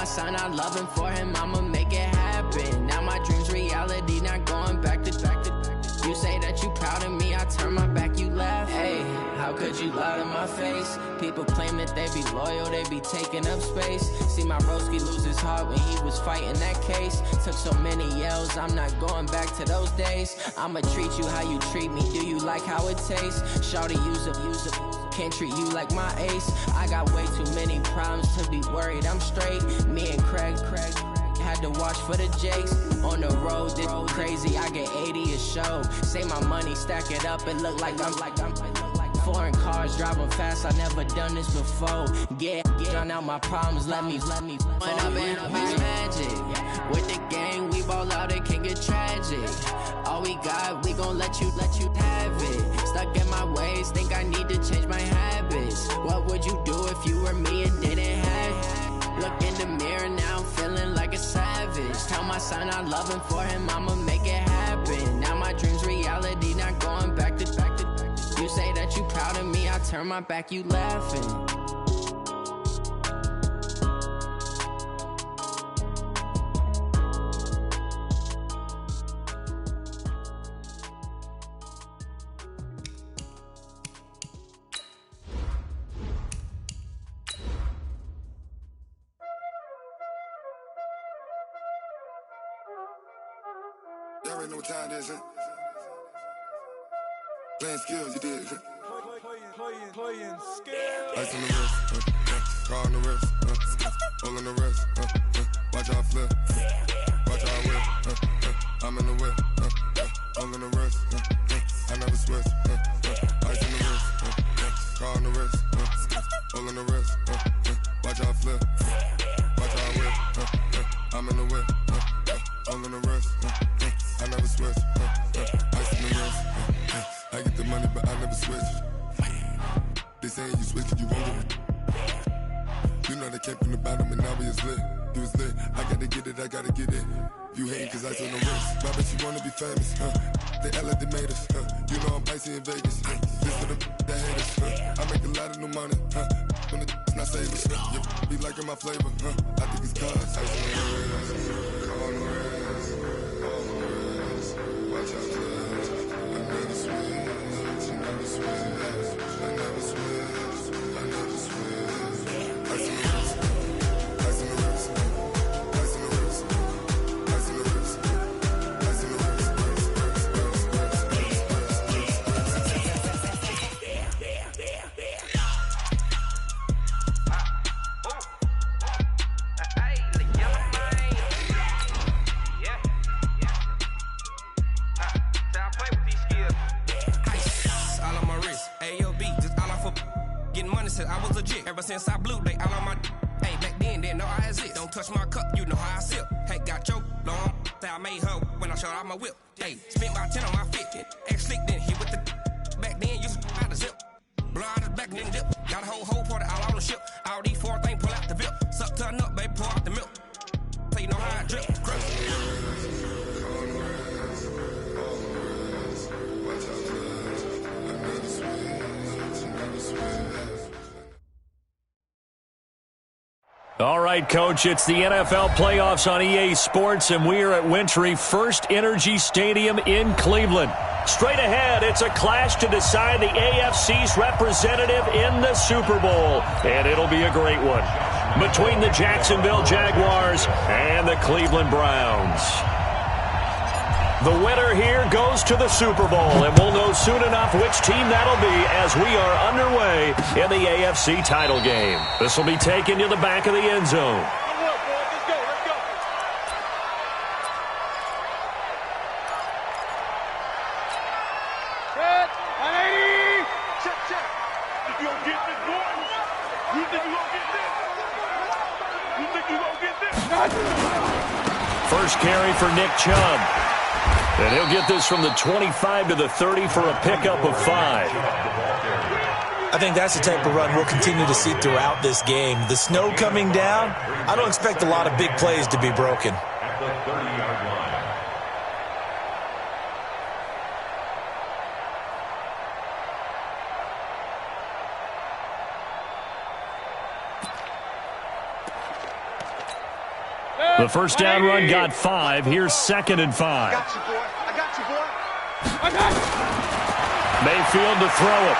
son, I love him, for him, I'ma make it happen. Now my dream's reality, not going back to. You say that you proud of me, I turn my back, you laugh. Hey, how could you lie to my face? People claim that they be loyal, they be taking up space. See my broski lose his heart when he was fighting that case. Took so many yells, I'm not going back to those days. I'ma treat you how you treat me, do you like how it tastes? Shawty, use a can't treat you like my ace. I got way too many problems to be worried, I'm straight. Me and Craig had to watch for the Jakes. On the road, this crazy, I get 80 a show. Say my money, stack it up, it look like I'm foreign cars, driving fast, I never done this before. Drown out my problems, let me When up in magic, with the gang, we ball out, it can get tragic. All we got, we gon' let you have it. Stuck in my ways, think I need to change my habits. What would you do if you were me and didn't have it? Look in the mirror now, I'm feeling like a savage. Tell my son I love him, for him, I'ma make it happen. Now my dream's reality, not going back to. You say that you proud of me, I turn my back, you laughing. Y'all already know what time it is, huh? Playing skills, you did. Playing skills. Ice on the wrist, car on the wrist, all on the wrist, watch out flip, watch out whip, I'm in the whip, all on the wrist, I never switch, ice on the wrist, car on the wrist, all on the wrist, watch out flip, watch out whip, I'm in the whip, all on the wrist, I never switch, ice on the wrist. I get the money, but I never switch. They saying you switch, you won't get it. You know they came from the bottom and now we is lit. You was lit, I gotta get it, I gotta get it. You hating cause I on the wrist. My bitch, you wanna be famous, They act like they made us, You know I'm icy in Vegas, This for the that hate us, I make a lot of new money, When it's not savers, You be liking my flavor, I think it's cause ice on the wrist, car on the wrist, all on the wrist, watch out flash. I never switch, I never switch, I never switch, I never switch. Ice on the wrist, ice on the wrist, ice on the wrist, ice on the wrist, ice on the wrist, I was legit. Ever since I blew, they all on my hey, back then, didn't know I exist. Don't touch my cup, you know how I sip. Hey, got choked, long. Say I made her when I showed out my whip. Hey, spent about 10 on my fit. Ex slick, then hit with the back then, used to out the zip. Blow out his back, then dip. Got a whole party all on the ship. All these four things, pull out the VIP. Suck to a nut, baby, pour out the milk. So you know how I drip. Crush. All right, Coach, it's the NFL playoffs on EA Sports, and we are at Wintry First Energy Stadium in Cleveland. Straight ahead, it's a clash to decide the AFC's representative in the Super Bowl, and it'll be a great one, between the Jacksonville Jaguars and the Cleveland Browns. The winner here goes to the Super Bowl, and we'll know soon enough which team that'll be as we are underway in the AFC title game. This will be taken to the back of the end zone. First carry for Nick Chubb. And he'll get this from the 25 to the 30 for a pickup of 5. I think that's the type of run we'll continue to see throughout this game. The snow coming down, I don't expect a lot of big plays to be broken. The first down run got 5. Here's 2nd and 5. I got you, boy. I got you, boy. Mayfield to throw it.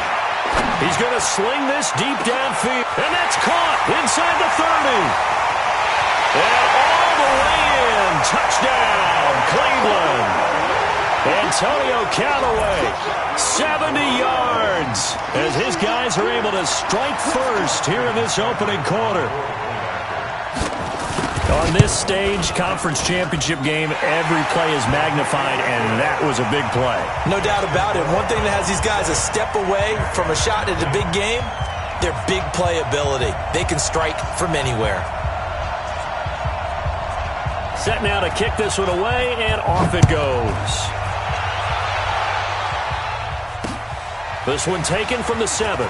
He's going to sling this deep downfield. And that's caught inside the 30. And all the way in. Touchdown, Cleveland. Antonio Callaway, 70 yards, as his guys are able to strike first here in this opening quarter. On this stage, conference championship game, every play is magnified, and that was a big play. No doubt about it. One thing that has these guys a step away from a shot at a big game, their big play ability. They can strike from anywhere. Set now to kick this one away, and off it goes. This one taken from the 7.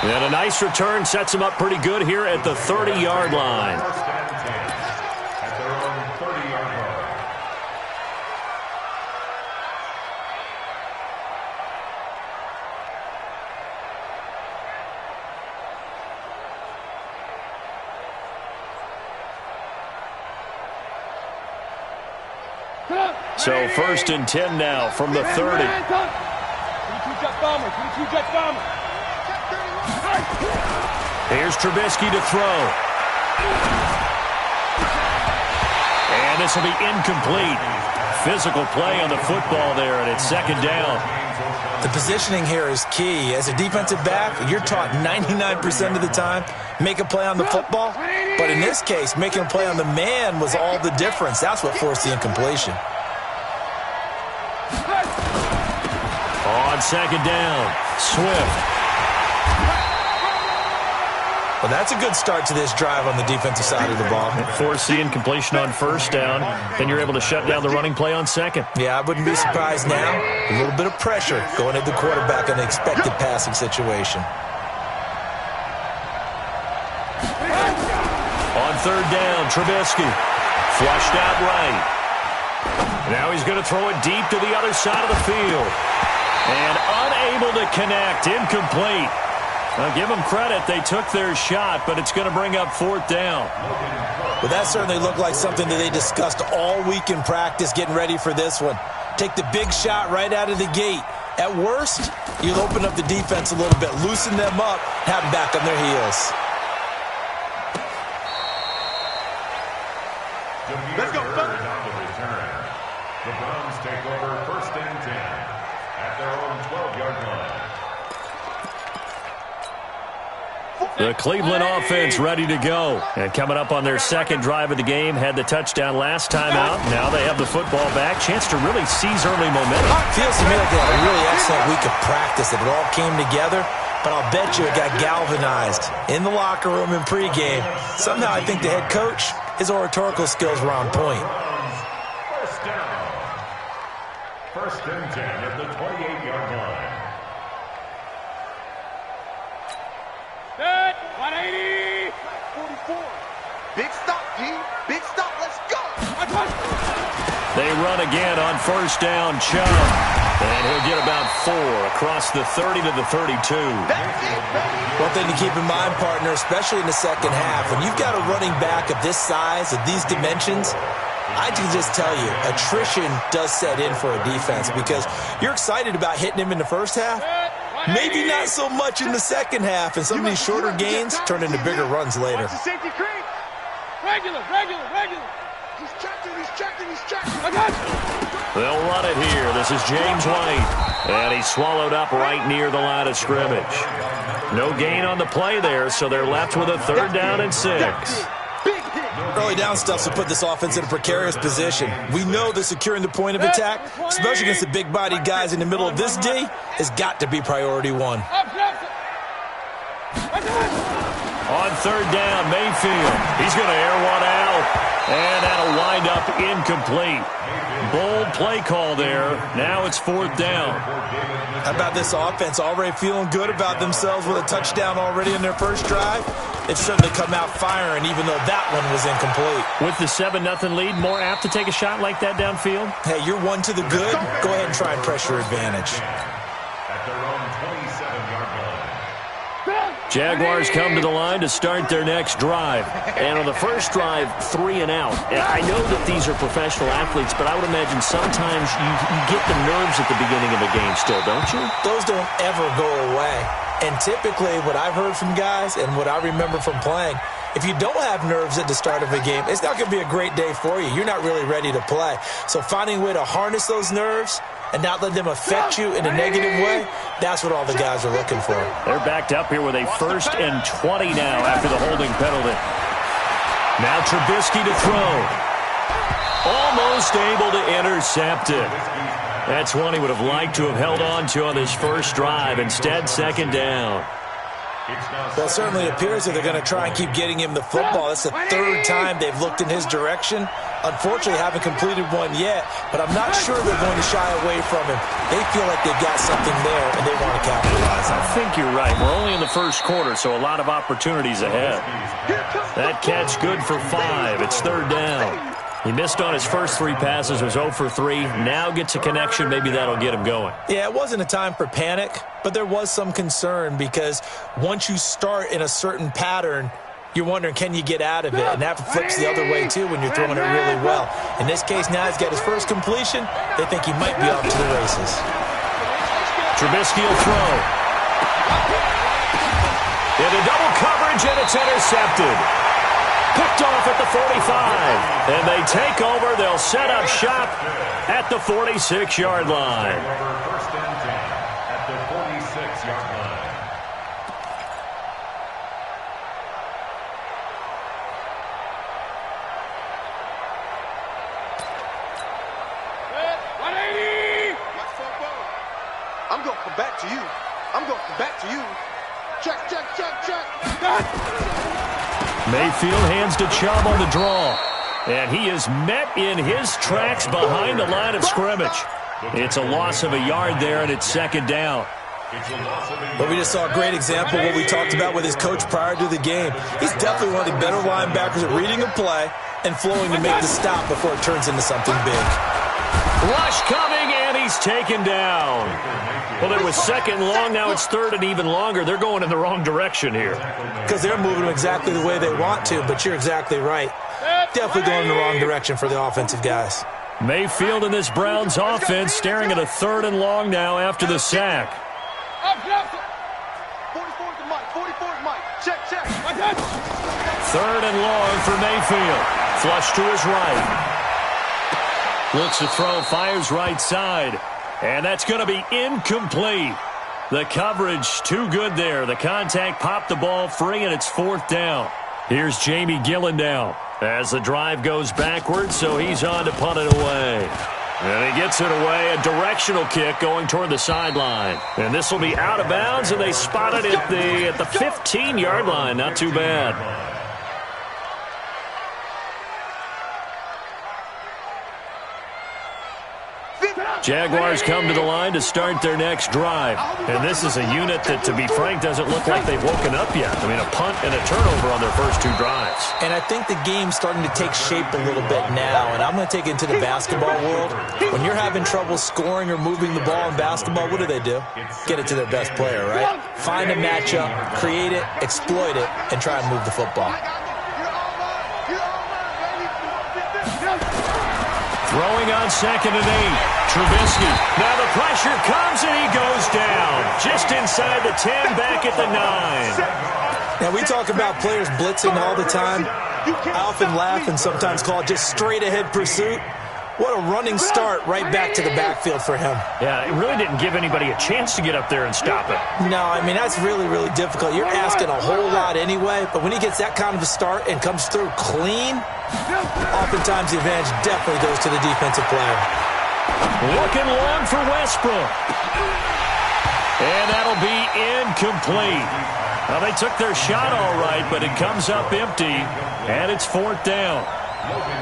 And a nice return sets him up pretty good here at the 30-yard line. At their own 30-yard line. So 1st and 10 now from the 30. Here's Trubisky to throw. And this will be incomplete. Physical play on the football there, and it's 2nd down. The positioning here is key. As a defensive back, you're taught 99% of the time, make a play on the football. But in this case, making a play on the man was all the difference. That's what forced the incompletion. On 2nd down, Swift. Well, that's a good start to this drive on the defensive side of the ball. Force the incompletion on 1st down. Then you're able to shut down the running play on 2nd. Yeah, I wouldn't be surprised now. A little bit of pressure going at the quarterback in an expected passing situation. On 3rd down, Trubisky. Flushed out right. Now he's going to throw it deep to the other side of the field. And unable to connect. Incomplete. Now, give them credit. They took their shot, but it's going to bring up 4th down. Well, that certainly looked like something that they discussed all week in practice getting ready for this one. Take the big shot right out of the gate. At worst, you'll open up the defense a little bit, loosen them up, have them back on their heels. Let's go, on the return. The Browns take over 1st and 10 at their own 12-yard line. The Cleveland offense ready to go. And coming up on their 2nd drive of the game, had the touchdown last time out. Now they have the football back. Chance to really seize early momentum. Feels to me like they had a really excellent week of practice, that it all came together. But I'll bet you it got galvanized in the locker room in pregame. Somehow I think the head coach, his oratorical skills were on point. 1st down. 1st and 10 at the 28-yard line. Set, 180, 44. Big stop, G. Big stop. Let's go. They run again on 1st down, Chubb. And he'll get about 4 across the 30 to the 32. That's it, baby. One thing to keep in mind, partner, especially in the 2nd half, when you've got a running back of this size, of these dimensions, I can just tell you, attrition does set in for a defense because you're excited about hitting him in the 1st half. Maybe not so much in the 2nd half, and some of these shorter gains turn into bigger runs later. Watch the safety creep. Regular. He's checking. I got you. They'll run it here. This is James White. And he's swallowed up right near the line of scrimmage. No gain on the play there, so they're left with a 3rd down and 6. Early down stuff to put this offense in a precarious position. We know that securing the point of attack, especially against the big-bodied guys in the middle of this D, has got to be priority 1. On 3rd down, Mayfield. He's going to air one out. And that'll wind up incomplete. Bold play call there. Now it's 4th down. How about this offense already feeling good about themselves with a touchdown already in their 1st drive? It's certainly come out firing, even though that one was incomplete. With the 7-0 lead, more apt to take a shot like that downfield? Hey, you're 1 to the good. Go ahead and try and press your advantage. At their own 27-yard line. Jaguars come to the line to start their next drive. And on the first drive, 3 and out. And I know that these are professional athletes, but I would imagine sometimes you get the nerves at the beginning of a game still, don't you? Those don't ever go away. And typically what I've heard from guys and what I remember from playing, if you don't have nerves at the start of a game, it's not going to be a great day for you. You're not really ready to play. So finding a way to harness those nerves and not let them affect you in a negative way, that's what all the guys are looking for. They're backed up here with a 1st and 20 now after the holding penalty. Now Trubisky to throw. Almost able to intercept it. That's one he would have liked to have held on to on this first drive. Instead, 2nd down. Well, it certainly appears that they're going to try and keep getting him the football. That's the 3rd time they've looked in his direction. Unfortunately, haven't completed one yet, but I'm not sure they're going to shy away from him. They feel like they've got something there, and they want to capitalize on it. I think you're right. We're only in the first quarter, so a lot of opportunities ahead. That catch good for 5. It's 3rd down. He missed on his first 3 passes, was 0 for 3. Now gets a connection. Maybe that'll get him going. Yeah, it wasn't a time for panic, but there was some concern because once you start in a certain pattern, you're wondering, can you get out of it? And that flips the other way, too, when you're throwing it really well. In this case, now he's got his first completion. They think he might be off to the races. Trubisky will throw. Into double coverage, and it's intercepted. Picked off at the 45. And they take over. They'll set up shop at the 46-yard line. 1st and 10 at the 46-yard line. I'm going to come back to you. I'm going to come back to you. Check, check, check, check. Mayfield hands to Chubb on the draw. And he is met in his tracks behind the line of scrimmage. It's a loss of a yard there, and it's 2nd down. But we just saw a great example of what we talked about with his coach prior to the game. He's definitely one of the better linebackers at reading a play and flowing to make the stop before it turns into something big. Rush coming, and he's taken down. Well, it was 2nd long. Now it's 3rd and even longer. They're going in the wrong direction here. Because they're moving them exactly the way they want to, but you're exactly right. Definitely going in the wrong direction for the offensive guys. Mayfield and this Browns offense staring at a 3rd and long now after the sack. 44's the mic. 44's mic. Check, check. 3rd and long for Mayfield. Flush to his right. Looks to throw, fires right side. And that's going to be incomplete. The coverage too good there. The contact popped the ball free, and it's 4th down. Here's Jamie Gillen now as the drive goes backwards, so he's on to punt it away. And he gets it away, a directional kick going toward the sideline. And this will be out of bounds, and they spot it at the 15-yard line. Not too bad. Jaguars come to the line to start their next drive. And this is a unit that, to be frank, doesn't look like they've woken up yet. I mean, a punt and a turnover on their first 2 drives. And I think the game's starting to take shape a little bit now. And I'm going to take it into the basketball world. When you're having trouble scoring or moving the ball in basketball, what do? Get it to their best player, right? Find a matchup, create it, exploit it, and try and move the football. Throwing on 2nd and 8. Trubisky. Now the pressure comes, and he goes down. Just inside the 10, back at the 9. Now, we talk about players blitzing all the time. I often laugh and sometimes call it just straight-ahead pursuit. What a running start right back to the backfield for him. Yeah, it really didn't give anybody a chance to get up there and stop it. No, I mean, that's really, really difficult. You're asking a whole lot anyway, but when he gets that kind of a start and comes through clean, oftentimes the advantage definitely goes to the defensive player. Looking long for Westbrook. And that'll be incomplete. Well, they took their shot all right, but it comes up empty, and it's 4th down.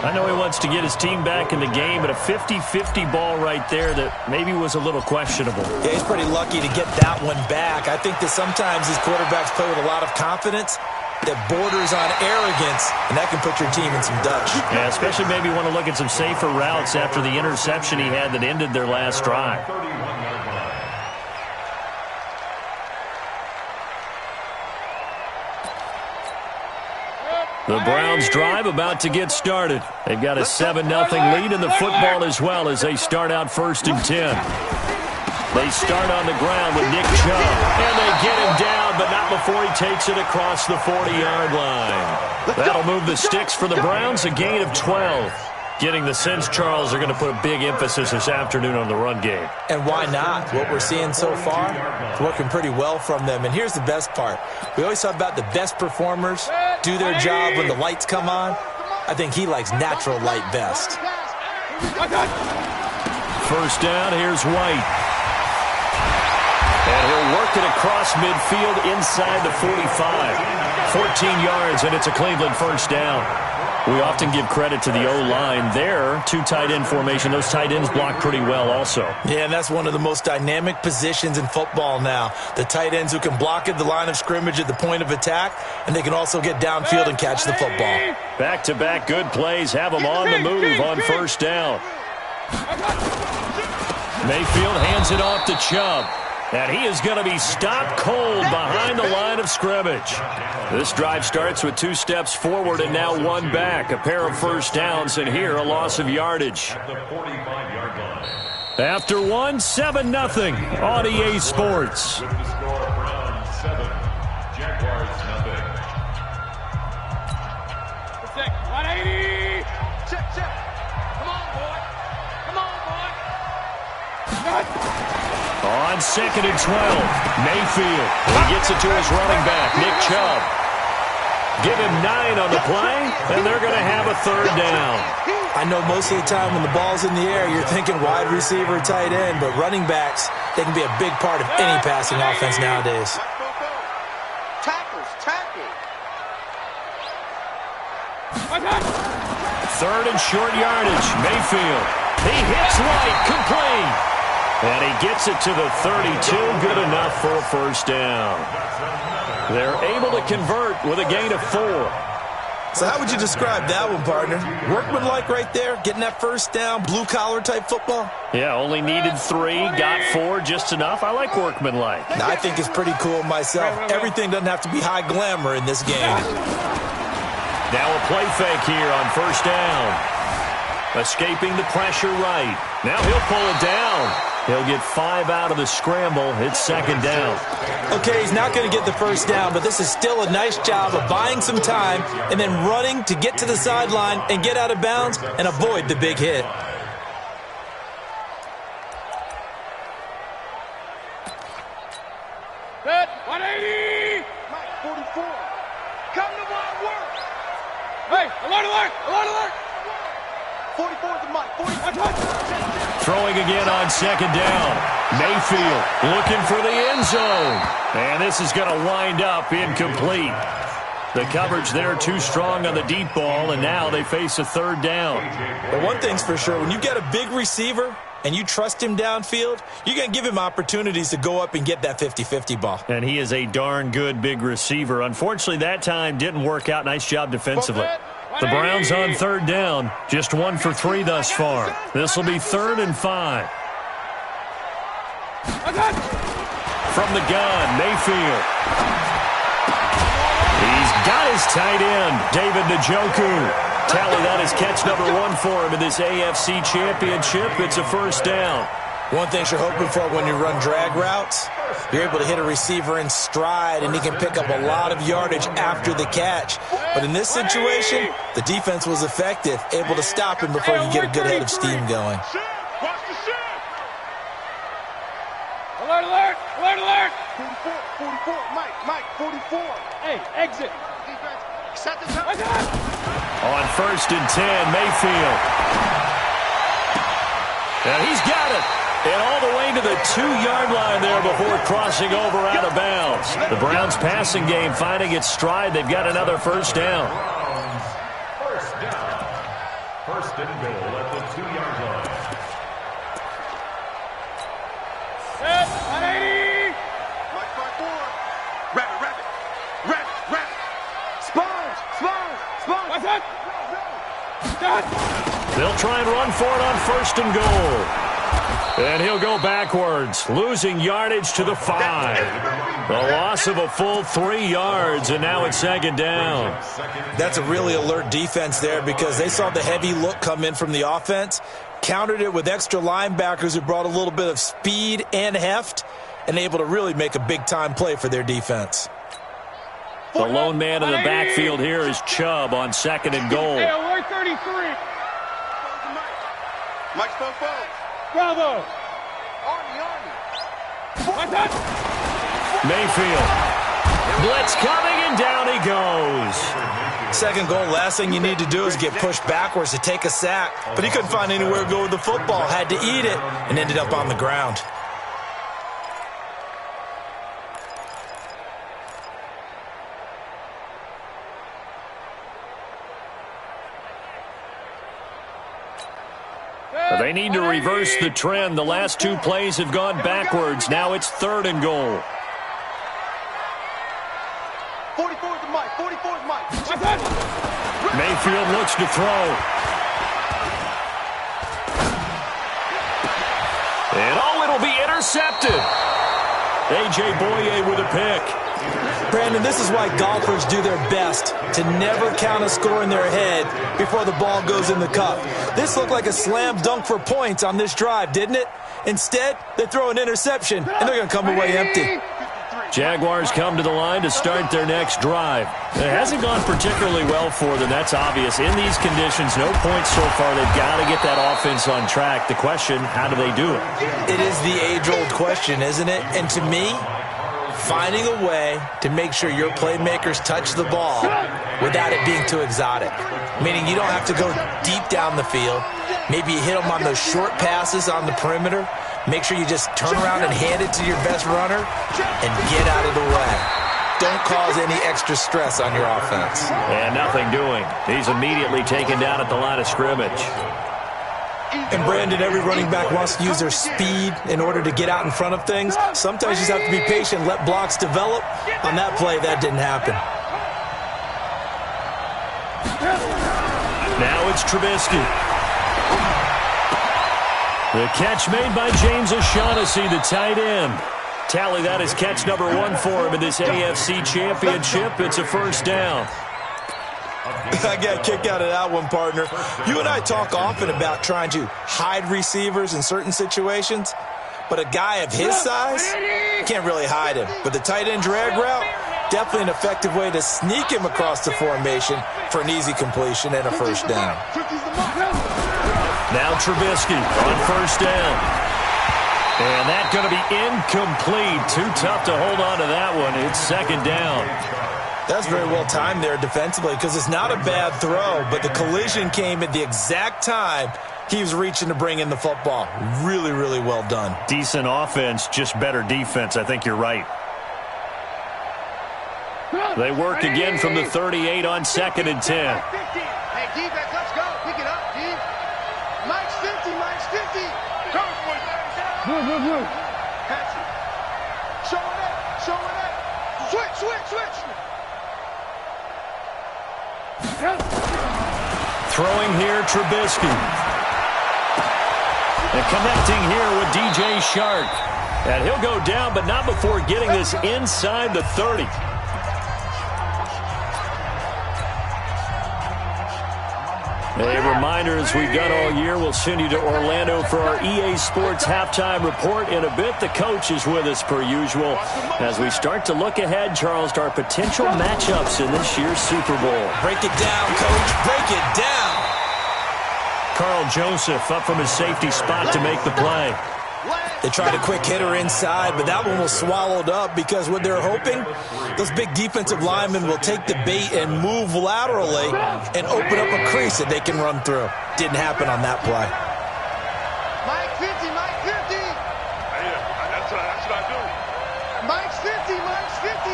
I know he wants to get his team back in the game, but a 50-50 ball right there that maybe was a little questionable. Yeah, he's pretty lucky to get that one back. I think that sometimes these quarterbacks play with a lot of confidence that borders on arrogance, and that can put your team in some Dutch. Yeah, especially maybe want to look at some safer routes after the interception he had that ended their last drive. The Browns drive about to get started. They've got a 7-0 lead in the football as well as they start out 1st and 10. They start on the ground with Nick Chubb, and they get him down, but not before he takes it across the 40-yard line. That'll move the sticks for the Browns, a gain of 12. Getting the sense, Charles, are going to put a big emphasis this afternoon on the run game. And why not? What we're seeing so far is working pretty well from them. And here's the best part. We always talk about the best performers do their job when the lights come on. I think he likes natural light best. First down, here's White. And he'll work it across midfield inside the 45. 14 yards, and it's a Cleveland first down. We often give credit to the O-line there. 2 tight end formation. Those tight ends block pretty well also. Yeah, and that's one of the most dynamic positions in football now. The tight ends who can block at the line of scrimmage at the point of attack, and they can also get downfield and catch the football. Back-to-back good plays have them on the move on first down. Mayfield hands it off to Chubb. And he is going to be stopped cold behind the line of scrimmage. This drive starts with 2 steps forward and now 1 back. A pair of first downs, and here a loss of yardage. After 1, 7-0 on EA Sports. With the score, Browns 7, Jaguars 0. 180. Check. Come on, boy. Come on, boy. On 2nd and 12, Mayfield. He gets it to his running back, Nick Chubb. Give him 9 on the play, and they're going to have a 3rd down. I know most of the time when the ball's in the air, you're thinking wide receiver, tight end, but running backs, they can be a big part of any passing offense nowadays. Tackles. 3rd and short yardage, Mayfield. He hits White, complete. And he gets it to the 32, good enough for a first down. They're able to convert with a gain of 4. So how would you describe that one, partner? Workmanlike right there, getting that first down, blue-collar type football? Yeah, only needed 3, got 4, just enough. I like workmanlike. I think it's pretty cool myself. Everything doesn't have to be high glamour in this game. Now a play fake here on first down. Escaping the pressure right. Now he'll pull it down. He'll get 5 out of the scramble. It's 2nd down. Okay, he's not going to get the first down, but this is still a nice job of buying some time and then running to get to the sideline and get out of bounds and avoid the big hit. Good. 180. Mike, 44. Come to my work. Hey, alert. 44 is the Mike. 44. Throwing again on 2nd down. Mayfield looking for the end zone. And this is going to wind up incomplete. The coverage there too strong on the deep ball, and now they face a 3rd down. But one thing's for sure, when you get a big receiver and you trust him downfield, you're going to give him opportunities to go up and get that 50-50 ball. And he is a darn good big receiver. Unfortunately, that time didn't work out. Nice job defensively. The Browns on 3rd down. Just 1 for 3 thus far. This will be 3rd and 5. From the gun, Mayfield. He's got his tight end, David Njoku. Tally, that is catch number 1 for him in this AFC Championship. It's a first down. One thing you're hoping for when you run drag routes, you're able to hit a receiver in stride, and he can pick up a lot of yardage after the catch. But in this situation, the defense was effective, able to stop him before you get a good head of steam going. Alert. 44, Mike, 44. Hey, exit. Set this up. On 1st and 10, Mayfield. And he's got it. And all the way to the 2-yard line there before crossing over out of bounds. The Browns passing game finding its stride. They've got another first down. First down. 1st and goal at the 2-yard line. Set. 180. Mike, 5-4. Rabbit. Sponge. What's that? They'll try and run for it on 1st and goal. And he'll go backwards, losing yardage to the 5. A loss of a full 3 yards, and now it's second down. That's a really alert defense there because they saw the heavy look come in from the offense, countered it with extra linebackers who brought a little bit of speed and heft, and able to really make a big-time play for their defense. The lone man in the backfield here is Chubb on second and goal. Hey, alert 33. Mike Spokes. Bravo. Army. Mayfield. Blitz coming, and down he goes. Second goal, last thing you need to do is get pushed backwards to take a sack. But he couldn't find anywhere to go with the football. Had to eat it and ended up on the ground. They need to reverse the trend. The last 2 plays have gone backwards. Now it's third and goal. 44 to Mike. 44 to Mike. Mayfield looks to throw. And it'll be intercepted. A.J. Boye with a pick. Brandon, this is why golfers do their best to never count a score in their head before the ball goes in the cup. This looked like a slam dunk for points on this drive, didn't it? Instead, they throw an interception, and they're going to come away empty. Jaguars come to the line to start their next drive. It hasn't gone particularly well for them. That's obvious. In these conditions, no points so far. They've got to get that offense on track. The question, how do they do it? It is the age-old question, isn't it? And to me, finding a way to make sure your playmakers touch the ball without it being too exotic. Meaning you don't have to go deep down the field. Maybe you hit them on those short passes on the perimeter. Make sure you just turn around and hand it to your best runner and get out of the way. Don't cause any extra stress on your offense. And nothing doing. He's immediately taken down at the line of scrimmage. And Brandon, every running back wants to use their speed in order to get out in front of things. Sometimes you just have to be patient, let blocks develop. On that play, that didn't happen. Now it's Trubisky. The catch made by James O'Shaughnessy, the tight end. Tally, that is catch number 1 for him in this AFC Championship. It's a first down. I got a kick out of that one, partner. You and I talk often about trying to hide receivers in certain situations, but a guy of his size can't really hide him. But the tight end drag route, definitely an effective way to sneak him across the formation for an easy completion and a first down. Now Trubisky on first down. And that's going to be incomplete. Too tough to hold on to that one. It's second down. That's very well timed there defensively because it's not a bad throw, but the collision came at the exact time he was reaching to bring in the football. Really, really well done. Decent offense, just better defense. I think you're right. They work again from the 38 on second and 10. Hey, defense, let's go. Pick it up, D. Mike's 50, Mike's 50. Move. Catch it. Show it up. Switch. Throwing here, Trubisky. And connecting here with DJ Shark. And he'll go down, but not before getting this inside the 30. A reminder, as we've done all year, we'll send you to Orlando for our EA Sports halftime report. In a bit, the coach is with us per usual as we start to look ahead, Charles, to our potential matchups in this year's Super Bowl. Break it down, Coach. Break it down. Carl Joseph up from his safety spot to make the play. They tried a quick hitter inside, but that one was swallowed up because what they're hoping, those big defensive linemen will take the bait and move laterally and open up a crease that they can run through. Didn't happen on that play. Mike 50, Mike 50. Hey, that's what I do. Mike's 50, Mike's 50.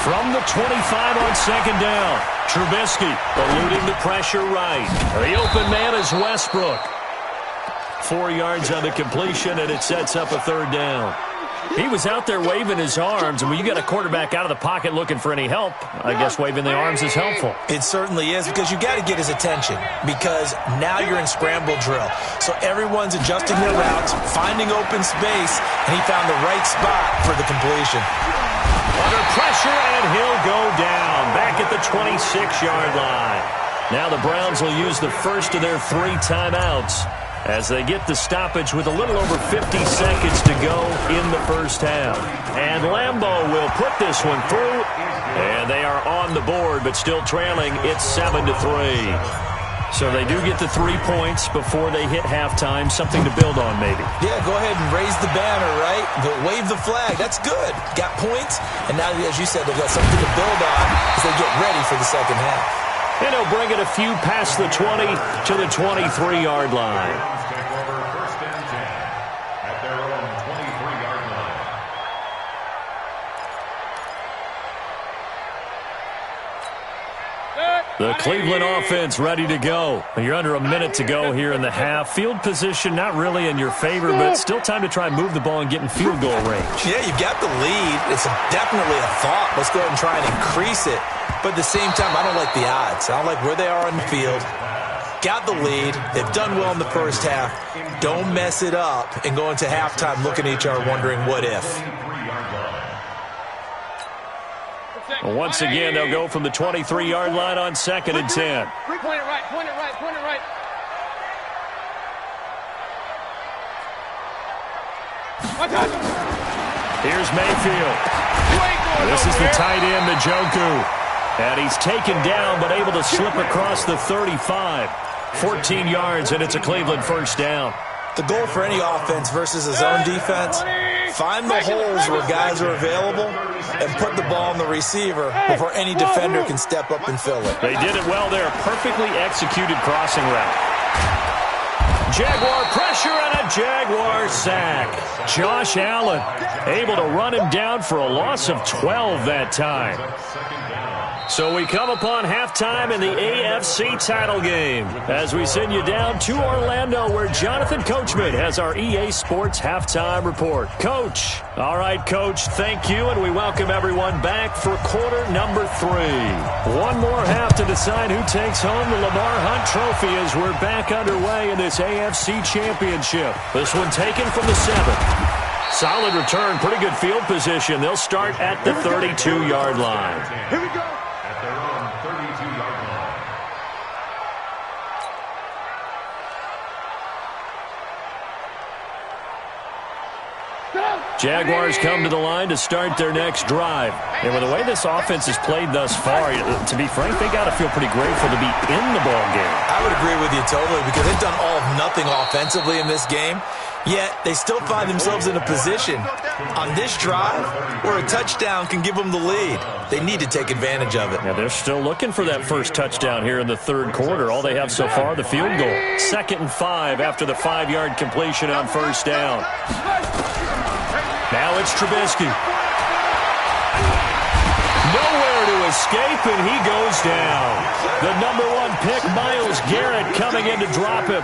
From the 25 on second down, Trubisky eluding the pressure right. The open man is Westbrook. 4 yards on the completion, and it sets up a third down. He was out there waving his arms, and when you got a quarterback out of the pocket looking for any help, I guess waving the arms is helpful. It certainly is, because you got to get his attention, because now you're in scramble drill. So everyone's adjusting their routes, finding open space, and he found the right spot for the completion. Under pressure, and he'll go down back at the 26-yard line. Now the Browns will use the first of their 3 timeouts as they get the stoppage with a little over 50 seconds to go in the first half. And Lambeau will put this one through, and they are on the board, but still trailing. It's 7-3. So they do get the 3 points before they hit halftime, something to build on maybe. Yeah, go ahead and raise the banner, right? Wave the flag. That's good. Got points, and now, as you said, they've got something to build on as they get ready for the second half. And he'll bring it a few past the 20 to the 23-yard line. Take over first and 10 at their own 23-yard line. The Cleveland offense ready to go. You're under a minute to go here in the half. Field position not really in your favor, but still time to try and move the ball and get in field goal range. Yeah, you've got the lead. It's definitely a thought. Let's go ahead and try and increase it. But at the same time, I don't like the odds. I don't like where they are on the field. Got the lead. They've done well in the first half. Don't mess it up and go into halftime looking at each other wondering what if. Well, once again, they'll go from the 23-yard line on 2nd and 10. Point it right, point it right, point it right. Here's Mayfield. This is the tight end, Njoku. And he's taken down, but able to slip across the 35. 14 yards, and it's a Cleveland first down. The goal for any offense versus a zone defense, find the holes where guys are available and put the ball on the receiver before any defender can step up and fill it. They did it well there. Perfectly executed crossing route. Jaguar pressure and a Jaguar sack. Josh Allen able to run him down for a loss of 12 that time. So we come upon halftime in the AFC title game as we send you down to Orlando where Jonathan Coachman has our EA Sports halftime report. Coach. All right, Coach, thank you, and we welcome everyone back for quarter number 3. One more half to decide who takes home the Lamar Hunt Trophy as we're back underway in this AFC Championship. This one taken from the 7. Solid return, pretty good field position. They'll start at the 32-yard line. Here we go. At their own 32-yard line. Jaguars come to the line to start their next drive. And with the way this offense has played thus far, to be frank, they got to feel pretty grateful to be in the ball game. I would agree with you totally because they've done all of nothing offensively in this game. Yet they still find themselves in a position on this drive where a touchdown can give them the lead. They need to take advantage of it. Yeah, they're still looking for that first touchdown here in the third quarter. All they have so far, the field goal. 2nd and 5 after the 5-yard completion on first down. Now it's Trubisky. Nowhere to escape, and he goes down. The number 1 pick, Myles Garrett, coming in to drop him.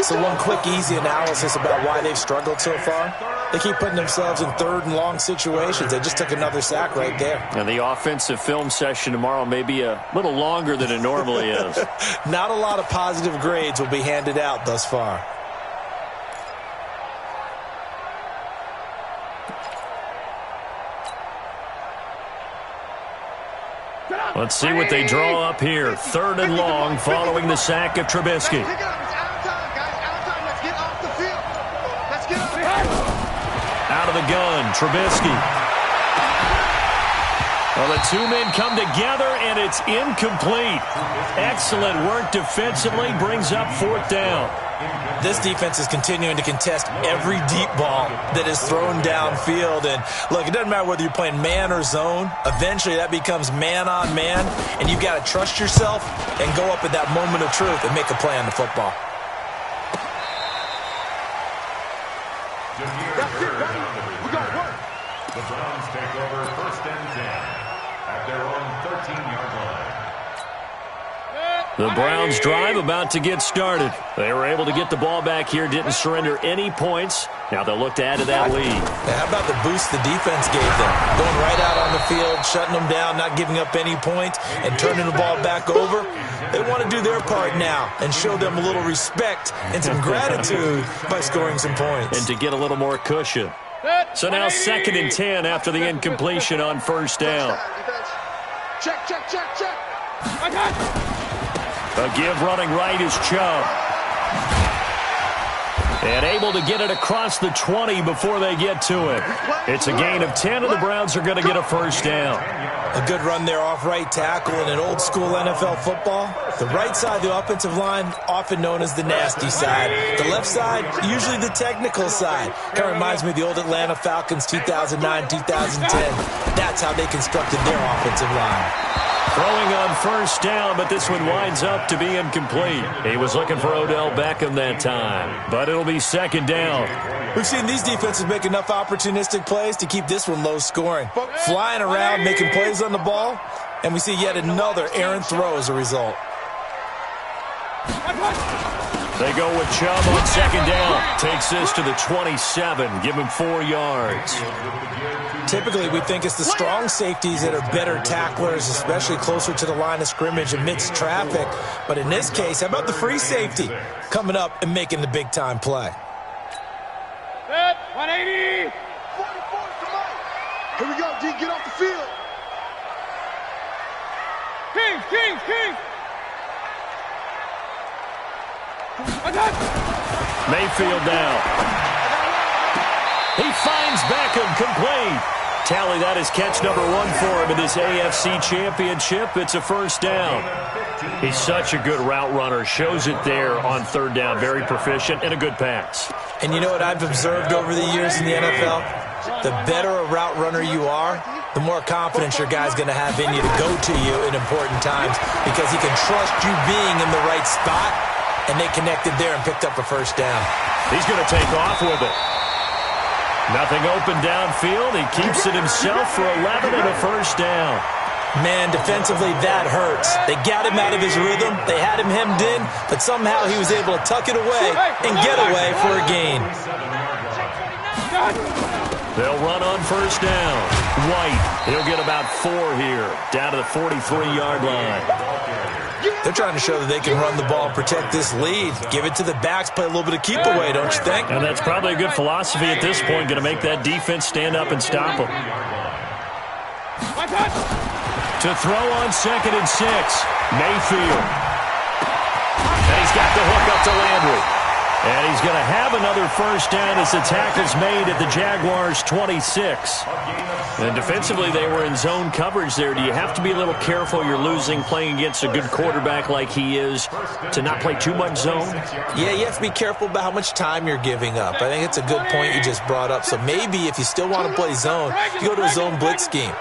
So one quick, easy analysis about why they've struggled so far. They keep putting themselves in 3rd and long situations. They just took another sack right there. And the offensive film session tomorrow may be a little longer than it normally is. Not a lot of positive grades will be handed out thus far. Let's see what they draw up here. 3rd and long following the sack of Trubisky. Out of the gun, Trubisky. Well, the 2 men come together, and it's incomplete. Excellent work defensively, brings up 4th down. This defense is continuing to contest every deep ball that is thrown downfield. And, look, it doesn't matter whether you're playing man or zone. Eventually, that becomes man on man, and you've got to trust yourself and go up at that moment of truth and make a play on the football. The Browns take over 1st and 10 at their own 13-yard line. The Browns drive about to get started. They were able to get the ball back here, didn't surrender any points. Now they'll look to add to that lead. Now, how about the boost the defense gave them? Going right out on the field, shutting them down, not giving up any points, and turning the ball back over. They want to do their part now and show them a little respect and some gratitude by scoring some points. And to get a little more cushion. So now 2nd and 10 after the incompletion on first down. Check, check, check, check. A give running right is Chubb. And able to get it across the 20 before they get to it. It's a gain of 10, and the Browns are going to get a first down. A good run there off right tackle in an old-school NFL football. The right side of the offensive line, often known as the nasty side. The left side, usually the technical side. Kind of reminds me of the old Atlanta Falcons 2009, 2010. That's how they constructed their offensive line. Throwing on first down, but this one winds up to be incomplete. He was looking for Odell Beckham that time, but it'll be 2nd down. We've seen these defenses make enough opportunistic plays to keep this one low scoring. Flying around, making plays on the ball, and we see yet another errant throw as a result. They go with Chubb on 2nd down. Takes this to the 27. Give him 4 yards. Typically, we think it's the strong safeties that are better tacklers, especially closer to the line of scrimmage amidst traffic. But in this case, how about the free safety coming up and making the big-time play? 180. 44 to Mike. Here we go, D. Get off the field. King. Mayfield down. He finds Beckham complete. Tally, that is catch number 1 for him in this AFC Championship. It's a first down. He's such a good route runner. Shows it there on 3rd down. Very proficient and a good pass. And you know what I've observed over the years in the NFL? The better a route runner you are, the more confidence your guy's going to have in you to go to you in important times because he can trust you being in the right spot, and they connected there and picked up a first down. He's going to take off with it. Nothing open downfield. He keeps it himself for 11 and a first down. Man, defensively, that hurts. They got him out of his rhythm. They had him hemmed in, but somehow he was able to tuck it away and get away for a gain. They'll run on first down. White, he'll get about 4 here, down to the 43-yard line. They're trying to show that they can run the ball and protect this lead. Give it to the backs, play a little bit of keep away, don't you think? And that's probably a good philosophy at this point, going to make that defense stand up and stop them. To throw on 2nd and 6, Mayfield. And he's got the hook up to Landry. And he's going to have another first down as the tackle's made at the Jaguars' 26. And defensively, they were in zone coverage there. Do you have to be a little careful? You're losing playing against a good quarterback like he is to not play too much zone? Yeah, you have to be careful about how much time you're giving up. I think it's a good point you just brought up. So maybe if you still want to play zone, you go to a zone blitz scheme.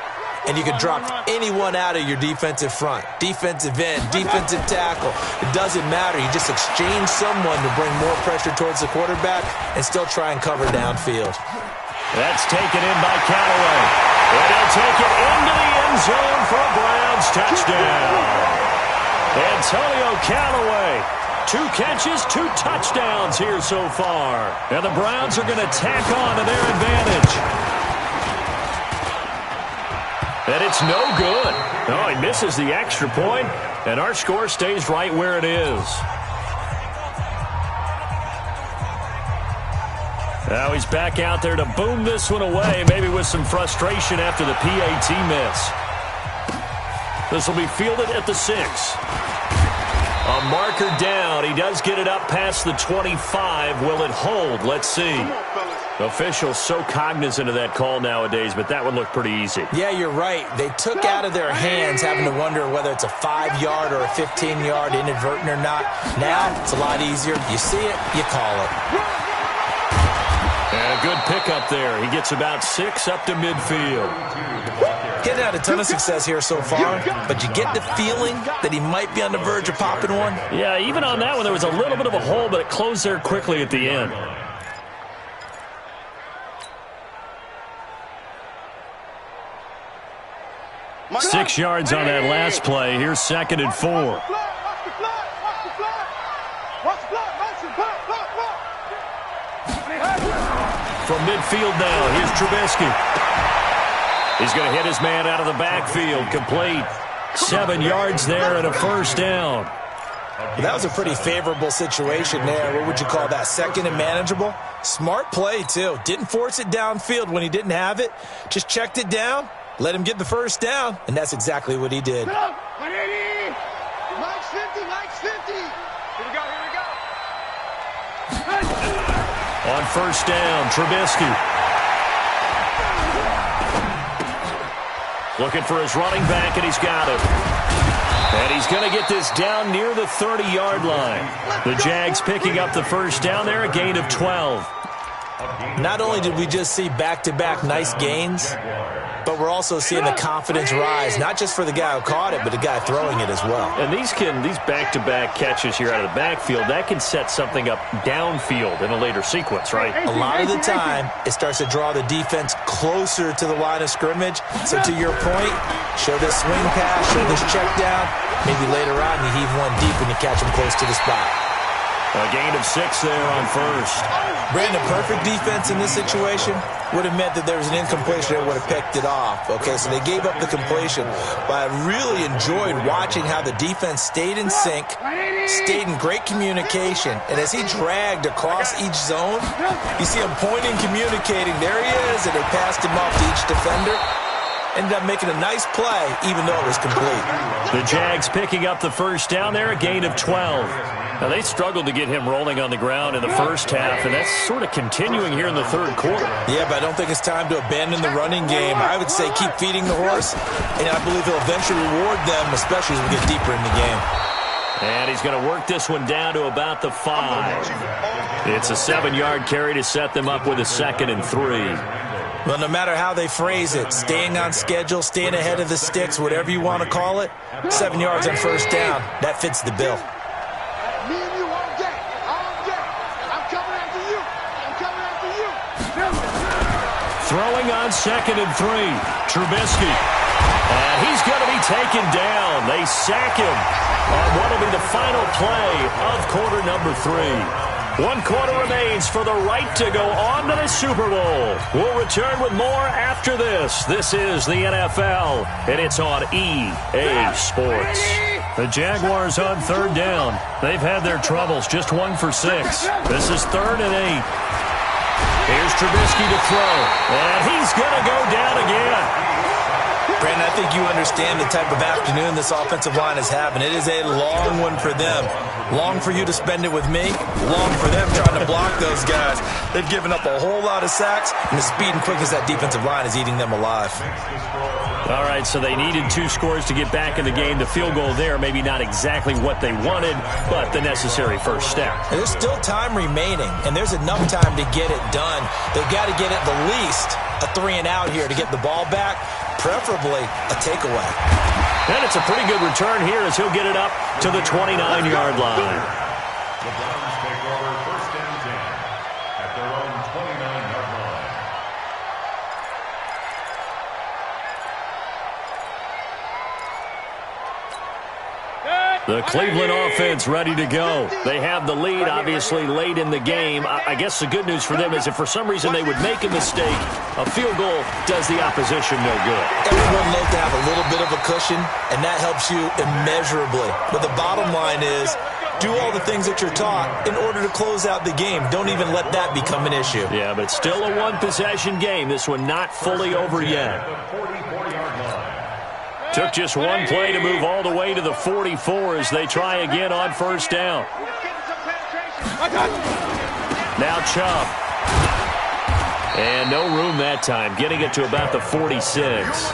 And you can drop anyone out of your defensive front, defensive end, defensive tackle. It doesn't matter. You just exchange someone to bring more pressure towards the quarterback and still try and cover downfield. That's taken in by Callaway. And he'll take it into the end zone for a Browns touchdown. Antonio Callaway, 2 catches, 2 touchdowns here so far. And the Browns are going to tack on to their advantage. And it's no good. No, he misses the extra point, and our score stays right where it is. Now he's back out there to boom this one away, maybe with some frustration after the PAT miss. This will be fielded at the 6. A marker down. He does get it up past the 25. Will it hold? Let's see. Officials so cognizant of that call nowadays, but that would look pretty easy. Yeah, you're right. They took out of their hands having to wonder whether it's a 5-yard or a 15-yard inadvertent or not. Now, it's a lot easier. You see it, you call it. And a good pickup there. He gets about 6 up to midfield. Getting had a ton of success here so far, but you get the feeling that he might be on the verge of popping one. Yeah, even on that one, there was a little bit of a hole, but it closed there quickly at the end. $6 yards on that last play. Here's 2nd and 4. from midfield now. Here's Trubisky. He's going to hit his man out of the backfield. Complete. 7 yards there and a first down. Well, that was a pretty favorable situation there. What would you call that? Second and manageable? Smart play, too. Didn't force it downfield when he didn't have it. Just checked it down, let him get the first down, and that's exactly what he did. Mike's 50, Mike's 50. Here we go, here we go. On first down, Trubisky. Looking for his running back, and he's got it. And he's going to get this down near the 30-yard line. The Jags picking up the first down there, a gain of 12. Not only did we just see back-to-back nice gains, but we're also seeing the confidence rise, not just for the guy who caught it, but the guy throwing it as well. And these back-to-back catches here out of the backfield, that can set something up downfield in a later sequence, right? A lot of the time, it starts to draw the defense closer to the line of scrimmage. So to your point, show this swing pass, show this check down. Maybe later on you heave one deep and you catch him close to the spot. A gain of 6 there on first. Brandon, perfect defense in this situation would have meant that there was an incompletion that would have picked it off. Okay, so they gave up the completion. But I really enjoyed watching how the defense stayed in sync, stayed in great communication. And as he dragged across each zone, you see him pointing, communicating. There he is, and they passed him off to each defender. Ended up making a nice play, even though it was complete. The Jags picking up the first down there, a gain of 12. Now, they struggled to get him rolling on the ground in the first half, and that's sort of continuing here in the third quarter. Yeah, but I don't think it's time to abandon the running game. I would say keep feeding the horse, and I believe he'll eventually reward them, especially as we get deeper in the game. And he's going to work this one down to about the 5. It's a 7-yard carry to set them up with a 2nd and 3. Well, no matter how they phrase it, staying on schedule, staying ahead of the sticks, whatever you want to call it, 7 yards on first down, that fits the bill. Me and you all day, all day. I'm coming after you. I'm coming after you. Throwing on 2nd and 3, Trubisky. And he's going to be taken down. They sack him on what will be the final play of quarter number 3. 1 quarter remains for the right to go on to the Super Bowl. We'll return with more after this. This is the NFL, and it's on EA Sports. The Jaguars on third down. They've had their troubles, just 1 for 6. This is 3rd and 8. Here's Trubisky to throw, and he's going to go down again. Brandon, I think you understand the type of afternoon this offensive line is having. It is a long one for them. Long for you to spend it with me. Long for them trying to block those guys. They've given up a whole lot of sacks, and the speed and quickness of that defensive line is eating them alive. All right, so they needed 2 scores to get back in the game. The field goal there, maybe not exactly what they wanted, but the necessary first step. And there's still time remaining, and there's enough time to get it done. They've got to get at the least a 3-and-out here to get the ball back, preferably a takeaway. And it's a pretty good return here as he'll get it up to the 29-yard line. The Browns take over 1st and 10 at their own 29-yard line. The Cleveland offense ready to go. They have the lead, obviously, late in the game. I guess the good news for them is if for some reason they would make a mistake, a field goal does the opposition no good. Everyone loves to have a little bit of a cushion, and that helps you immeasurably. But the bottom line is, do all the things that you're taught in order to close out the game. Don't even let that become an issue. Yeah, but still a one-possession game. This one not fully over yet. Took just 1 play to move all the way to the 44 as they try again on first down. Now Chubb. And no room that time, getting it to about the 46.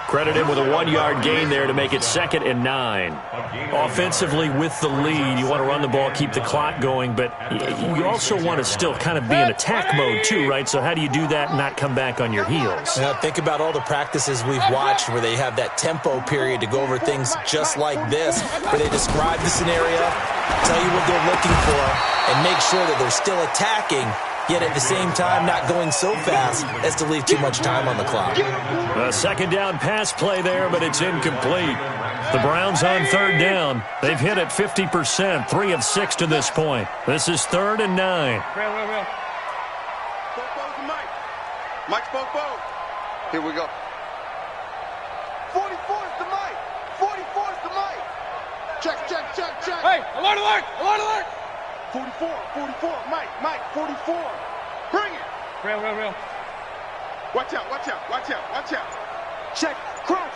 Credit him with a 1-yard gain there to make it 2nd and 9. Offensively with the lead, you want to run the ball, keep the clock going, but you also want to still kind of be in attack mode too, right? So how do you do that and not come back on your heels? Now, think about all the practices we've watched where they have that tempo period to go over things just like this, where they describe the scenario, tell you what they're looking for, and make sure that they're still attacking, yet at the same time not going so fast as to leave too much time on the clock. A 2nd down pass play there, but it's incomplete. The Browns on 3rd down. They've hit it 50%, 3 of 6 to this point. This is 3rd and 9. Mike spoke both. Here we go. 44 is the mic. 44 is the mic. Check, check, check, check. Hey, alert, alert, alert, alert. 44, 44, Mike, 44. Bring it. Real. Watch out, watch out, watch out, watch out. Check, crunch.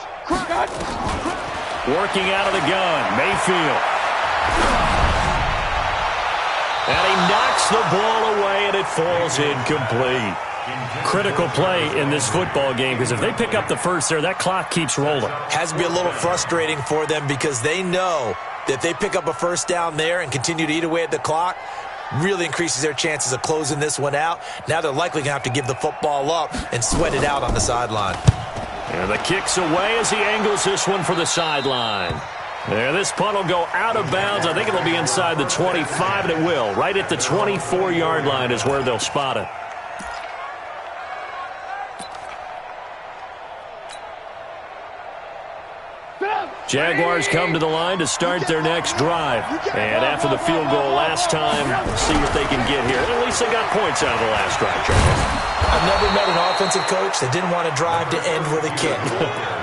Working out of the gun, Mayfield. And he knocks the ball away, and it falls incomplete. Critical play in this football game, because if they pick up the first there, that clock keeps rolling. Has to be a little frustrating for them because they know that if they pick up a first down there and continue to eat away at the clock, really increases their chances of closing this one out. Now they're likely going to have to give the football up and sweat it out on the sideline. And the kick's away as he angles this one for the sideline. There, this punt will go out of bounds. I think it'll be inside the 25, and it will. Right at the 24-yard line is where they'll spot it. Jaguars come to the line to start their next drive. And after the field goal last time, see if they can get here. At least they got points out of the last drive, Charles. I've never met an offensive coach that didn't want to drive to end with a kick.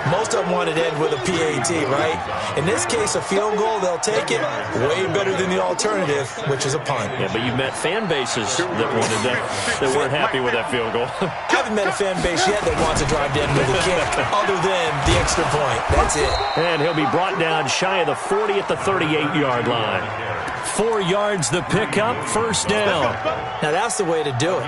Most of them wanted to end with a PAT, right? In this case, a field goal, they'll take it. Way better than the alternative, which is a punt. Yeah, but you've met fan bases that wanted that weren't happy with that field goal. I haven't met a fan base yet that wants to drive to end with a kick, other than the extra point. That's it. And he'll be brought down shy of the 40 at the 38-yard line. 4 yards the pickup, first down. Now that's the way to do it.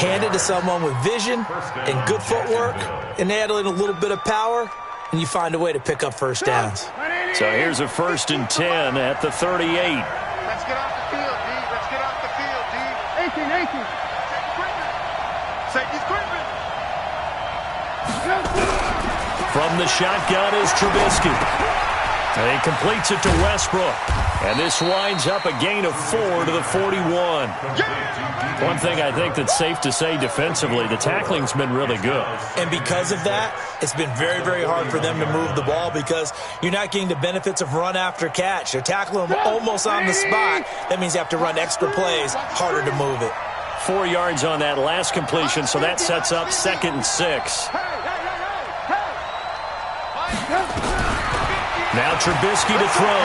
Hand it to someone with vision and good footwork, and add in a little bit of power, and you find a way to pick up first downs. So here's a 1st and 10 at the 38. Let's get off the field, D. Let's get off the field, D. 18. Safety's creeping. From the shotgun is Trubisky. And he completes it to Westbrook. And this winds up a gain of 4 to the 41. One thing I think that's safe to say defensively, the tackling's been really good. And because of that, it's been very, very hard for them to move the ball because you're not getting the benefits of run after catch. They're tackling them almost on the spot. That means you have to run extra plays, harder to move it. 4 yards on that last completion, so that sets up 2nd and 6. Now Trubisky to throw.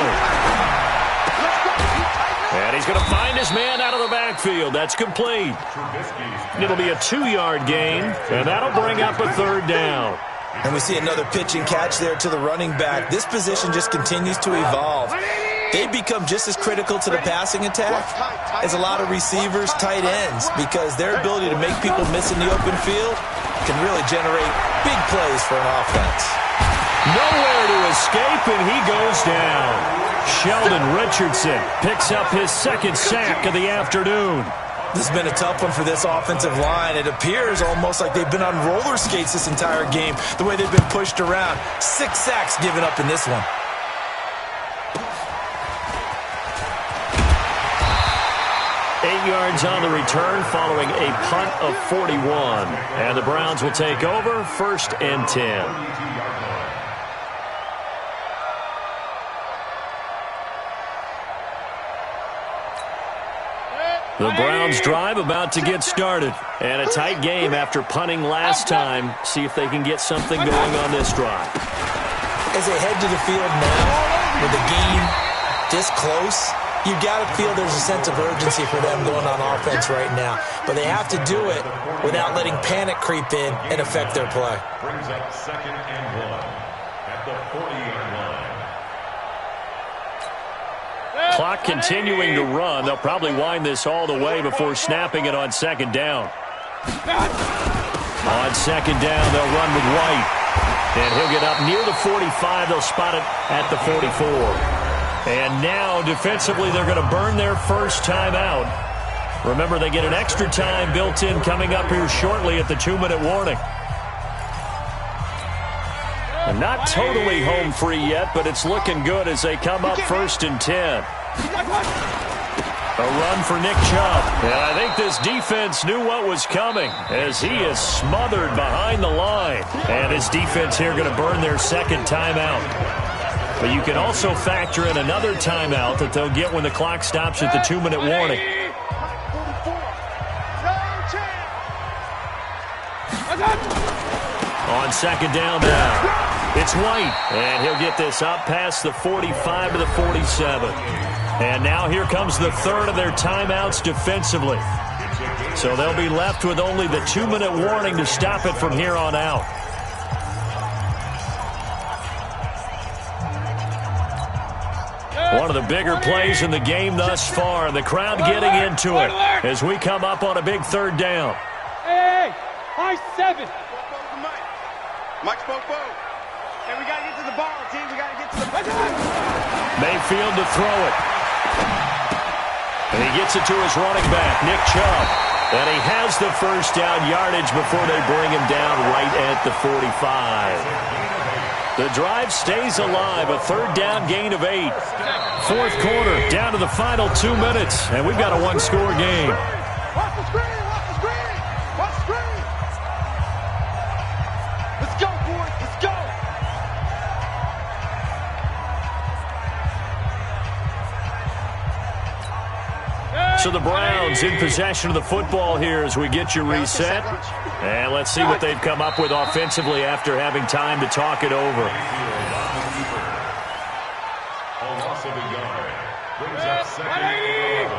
And he's going to find his man out of the backfield. That's complete. It'll be a 2-yard gain, and that'll bring up a 3rd down. And we see another pitch and catch there to the running back. This position just continues to evolve. They become just as critical to the passing attack as a lot of receivers, tight ends, because their ability to make people miss in the open field can really generate big plays for an offense. Nowhere to escape, and he goes down. Sheldon Richardson picks up his 2nd sack of the afternoon. This has been a tough one for this offensive line. It appears almost like they've been on roller skates this entire game, the way they've been pushed around. 6 sacks given up in this one. Yards on the return following a punt of 41. And the Browns will take over, 1st and 10. The Browns drive about to get started. And a tight game after punting last time. See if they can get something going on this drive. As they head to the field now, with the game this close, you've got to feel there's a sense of urgency for them going on offense right now. But they have to do it without letting panic creep in and affect their play. Brings up 2nd and 1 at the 40-yard line. Clock continuing to run. They'll probably wind this all the way before snapping it on 2nd down. On 2nd down, they'll run with White. And he'll get up near the 45. They'll spot it at the 44. And now, defensively, they're going to burn their first timeout. Remember, they get an extra time built in coming up here shortly at the 2-minute warning. And not totally home free yet, but it's looking good as they come up 1st and 10. A run for Nick Chubb. And I think this defense knew what was coming as he is smothered behind the line. And his defense here going to burn their 2nd timeout. But you can also factor in another timeout that they'll get when the clock stops at the 2-minute warning. On second down now, it's White, and he'll get this up past the 45 to the 47. And now here comes the third of their timeouts defensively. So they'll be left with only the 2-minute warning to stop it from here on out. One of the bigger plays in the game thus far. The crowd getting into it as we come up on a big third down. Hey, high 7. Mike Popo. Hey, we got to get to the ball, team. We got to get to the ball. Mayfield to throw it. And he gets it to his running back, Nick Chubb. And he has the first down yardage before they bring him down right at the 45. The drive stays alive, a third down gain of 8. Fourth quarter, down to the final 2 minutes, and we've got a one-score game. Watch the screen, watch the screen, watch the screen. Let's go, boys, let's go. So the Browns in possession of the football here as we get you reset. And let's see what they've come up with offensively after having time to talk it over. A loss of a yard brings up second and 11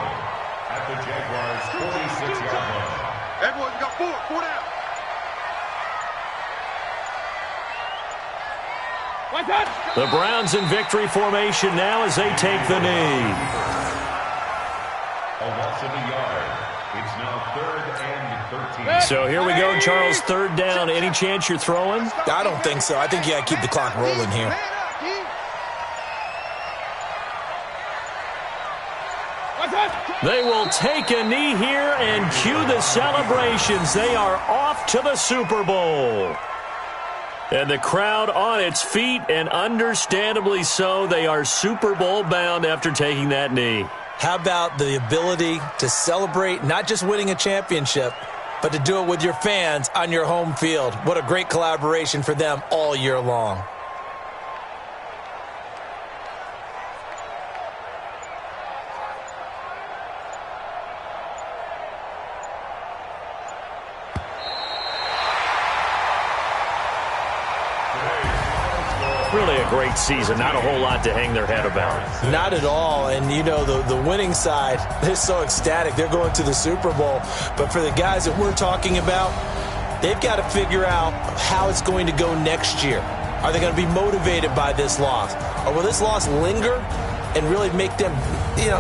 at the Jaguars' 46-yard line. Everyone, you got 4 down. The Browns in victory formation now as they take the knee. A loss of a yard. It's now 3rd and 13. So here we go, Charles, third down. Any chance you're throwing? I don't think so. I think you got to keep the clock rolling here. They will take a knee here and cue the celebrations. They are off to the Super Bowl. And the crowd on its feet, and understandably so. They are Super Bowl bound after taking that knee. How about the ability to celebrate not just winning a championship, but to do it with your fans on your home field? What a great collaboration for them all year long. Really a great season. Not a whole lot to hang their head about. Not at all. And, you know, the winning side, they're so ecstatic. They're going to the Super Bowl. But for the guys that we're talking about, they've got to figure out how it's going to go next year. Are they going to be motivated by this loss? Or will this loss linger and really make them,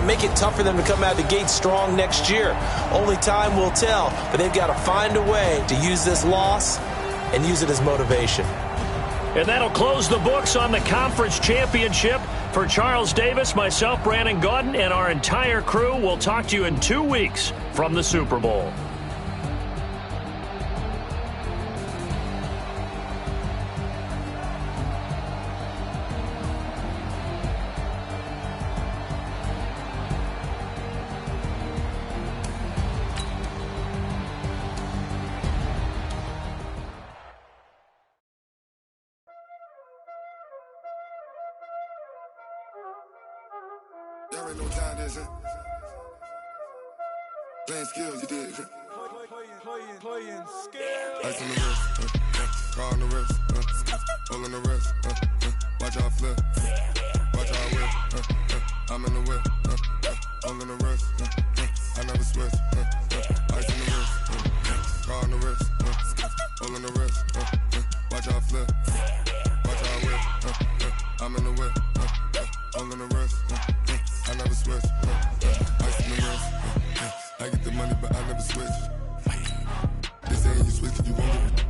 make it tough for them to come out of the gate strong next year? Only time will tell. But they've got to find a way to use this loss and use it as motivation. And that'll close the books on the conference championship. For Charles Davis, myself, Brandon Gaudin, and our entire crew, we'll talk to you in 2 weeks from the Super Bowl. There ain't no time, there's it. Playing skills, you did. Playing skills. Ice on the wrist, car on the wrist, hole in the wrist, watch how I flip, watch how I whip, I'm in the whip, hole in the wrist, I never switch, ice on the wrist, car on the wrist, hole in the wrist, watch how I flip, watch how I whip, I'm in the whip, hole in the wrist, I never switch, ice on the wrist, I get the money but I never switch. They saying you switch, you won't get it.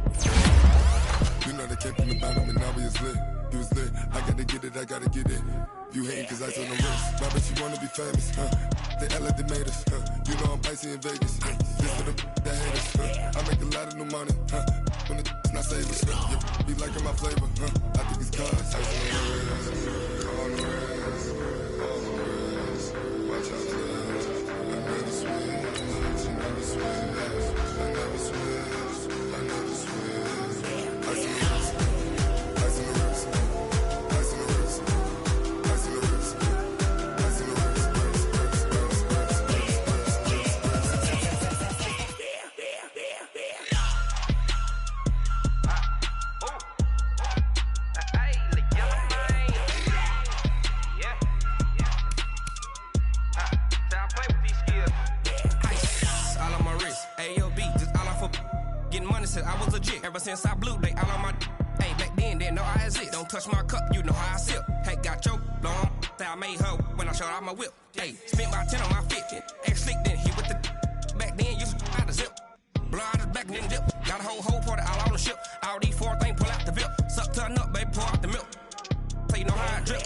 You know they came from the bottom and now we is lit. You was lit, I gotta get it, I gotta get it. You hating cause I told them wrist. My bitch, you wanna be famous, They act like they made us, You know I'm icy in Vegas, This for the that hate us, I make a lot of new money, When it's not savers, Be liking my flavor, I think it's cause ice on the wrist, on the wrist, on the wrist. Watch out, I never switch, I never switch. Ever since I blew, they all on my. Hey, back then, didn't know I exist. Don't touch my cup, you know how I sip. Hey, got your long. That I made her when I showed out my whip. Hey, spent about 10 on my fit. Ex-slick, then hit with the. Back then, used to out the zip. Blow out his back, then dip. Got a whole party all on the ship. All these 4 things, pull out the VIP. Suck to a nut, baby, pour out the milk. So you know how I drip.